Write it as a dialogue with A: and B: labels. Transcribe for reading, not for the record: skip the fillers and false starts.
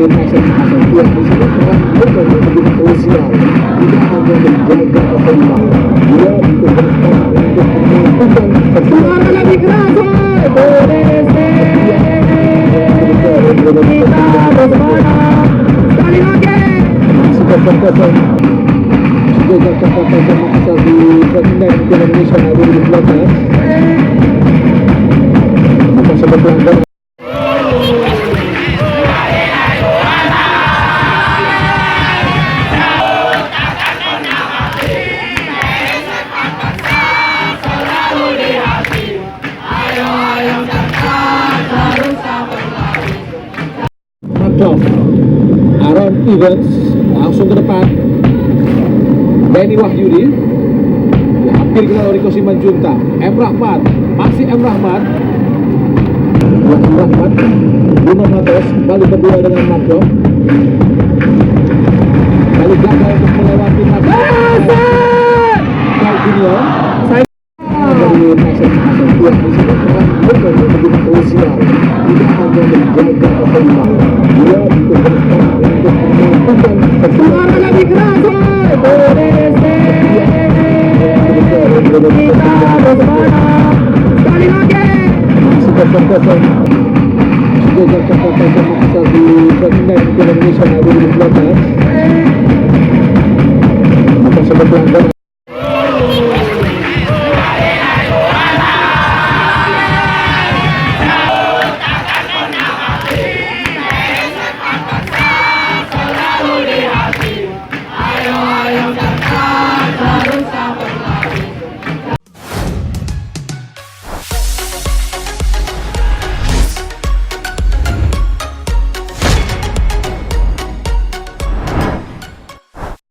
A: pasang yang di sini peran betul begitu krusial, tidak hanya menjaga keseimbangan, dia ditugaskan untuk menentukan
B: Suara lebih keras, Indonesia. Kita bersama sekali lagi.
A: masih kosong-kosong juga kata-kata Makassar di pertandingan Piala Indonesia 2012 maka sebab pelanggaran Aaron Evans langsung ke depan, Benny Wahyudi hampir kena Riko Simanjunta, M. Rahmat, masih M. Rahmat, Bruno Matos kembali berdua dengan Marco, kali gagal untuk melewati Matos Carl Junior dari pasang yang di sini peran betul begitu krusial, tidak hanya menjaga keseimbangan, dia ditugaskan untuk menentukan
B: Suara lebih keras, Indonesia. Kita bersama sekali lagi.
A: masih kosong-kosong juga kata-kata Makassar di pertandingan Piala Indonesia 2012 maka sebab pelanggaran